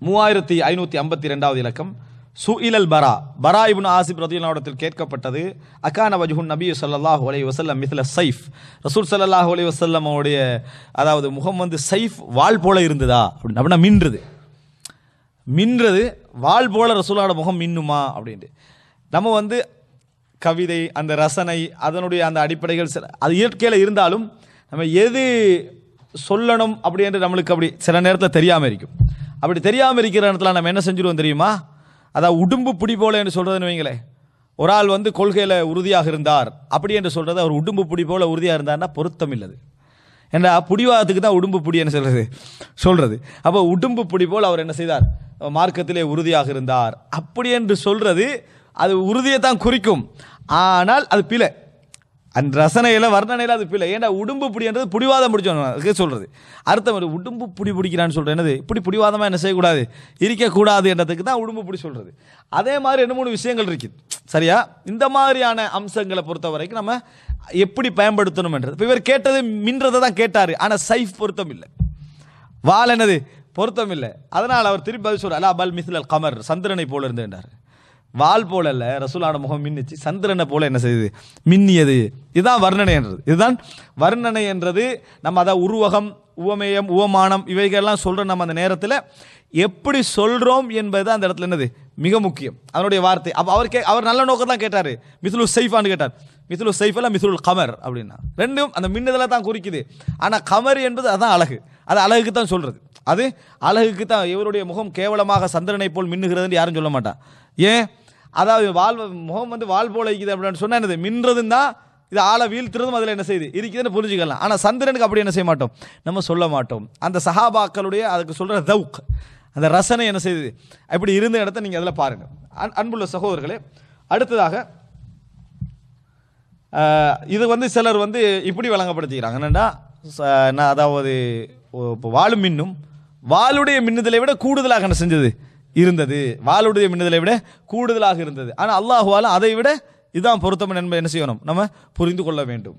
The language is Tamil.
3552வது இலக்கம். சுஇலல் பரா இப்னு ஆசிப் ரலியல்லாஹு அன்ஹு கேட்கப்பட்டது, அகான வஜ்ஹுன் நபி ஸல்லல்லாஹு அலைஹி வஸல்லம் மித்ல ஸைஃப், ரசூல் ஸல்லல்லாஹு அலைஹி வஸல்லம் உடைய அதாவது முகம் வந்து சைஃப் வாள் போல இருந்ததா அப்படின்னா மின்றது வாள் போல ரசூலோட முகம் மின்னுமா அப்படின்ட்டு. நம்ம வந்து கவிதை அந்த ரசனை அதனுடைய அந்த அடிப்படைகள் அது இயற்கையில் இருந்தாலும் நம்ம எது சொல்லணும் அப்படி என்று நம்மளுக்கு அப்படி சில நேரத்தில் தெரியாமல் இருக்கும். அப்படி தெரியாமல் இருக்கிற இடத்துல நம்ம என்ன செஞ்சுருவோம் தெரியுமா? அதாவது உடும்பு பிடி போல என்று சொல்கிறதுன்னு வைங்களேன். ஒரு ஆள் வந்து கொள்கையில் உறுதியாக இருந்தார் அப்படி என்று சொல்கிறது, அவர் உடும்பு பிடி போல உறுதியாக இருந்தார்னா பொருத்தம் இல்லது. ஏன்னா புடிவாதத்துக்கு தான் உடும்பு பிடி என்ன சொல்கிறது. அப்போ உடும்பு பிடி போல் அவர் என்ன செய்தார், மார்க்கத்திலே உறுதியாக இருந்தார் அப்படி என்று சொல்கிறது அது உறுதியை தான் குறிக்கும். ஆனால் அது பிழை, அந்த ரசனையில் வர்ணனையில் அது பிள்ளை. ஏன்னா உடும்பு பிடின்றது புடிவாதம் பிடிச்சோன்னு சொல்கிறது. அர்த்தம் ஒரு உடும்பு பிடிக்கிறான்னு சொல்கிறது என்னது, இப்படி புடிவாதமாக என்ன செய்யக்கூடாது, இருக்கக்கூடாது என்றதுக்கு தான் உடும்பு பிடி சொல்கிறது. அதே மாதிரி 2-3 விஷயங்கள் இருக்குது சரியா. இந்த மாதிரியான அம்சங்களை பொறுத்த வரைக்கும் நம்ம எப்படி பயன்படுத்தணும் என்றது. இப்போ இவர் கேட்டது மின்றதை தான் கேட்டார், ஆனால் சைஃப் பொருத்தம் இல்லை, வால் என்னது பொருத்தம் இல்லை. அதனால் அவர் திருப்பி பதில் சொல்கிறார், அலா பல் மிஸ்லல் கமர், சந்திரனை போல இருந்து என்றார். வால் போல அல்ல, ரசூலோட முகம் மின்னிச்சு சந்திரனை போல என்ன செய்யுது, மின்னியது. இதுதான் வர்ணனை என்றது. இதுதான் வர்ணனை என்றது. நம்ம அதான் உருவகம், உவமேயம், உவமானம் இவைகள்லாம் சொல்கிற நம்ம அந்த நேரத்தில் எப்படி சொல்கிறோம் என்பது அந்த இடத்துல என்னது மிக முக்கியம், அதனுடைய வார்த்தை. அப்போ அவர் நல்ல நோக்கம் தான் கேட்டார். மிஸ்லு சைஃபான்னு கேட்டார். மிஸ்லு சைஃப் அல்ல மிஸ்லுல் கமர் அப்படின்னா ரெண்டும் அந்த மின்னுதலை தான் குறிக்குது. ஆனால் கமர் என்பது அதான் அழகு, அது அழகுக்கு தான் சொல்கிறது, அது அழகுக்கு தான். இவருடைய முகம் கேவலமாக சந்திரனை போல் மின்னுகிறதுன்னு யாரும் சொல்ல மாட்டான். ஏன், அதாவது முகம் வந்து வால் போல இருக்குது அப்படின்னு சொன்னா என்னது, மின்றதும் தான் இது ஆளை வீழ்த்துறதும் அதில் என்ன செய்யுது இருக்குதுன்னு புரிஞ்சுக்கலாம். ஆனால் சந்திரனுக்கு அப்படி என்ன செய்ய மாட்டோம், நம்ம சொல்ல மாட்டோம். அந்த சஹாபாக்களுடைய அதுக்கு சொல்கிற தவுக், அந்த ரசனை என்ன செய்யுது அப்படி இருந்த இடத்த நீங்கள் அதில் பாருங்கள். அன்புள்ள சகோதரர்களே, அடுத்ததாக இது வந்து சிலர் வந்து இப்படி வழங்கப்படுத்திக்கிறாங்க என்னென்னா, அதாவது வாழும் மின்னும் வாளுடைய மின்னுதலை விட கூடுதலாக என்ன செஞ்சது இருந்தது, வாளுடைய மின்னுதலை விட கூடுதலாக இருந்தது. ஆனால் அல்லாஹுவால அதை விட இதுதான் பொருத்தம் என்பதை என்ன செய்யணும் நம்ம புரிந்து கொள்ள வேண்டும்.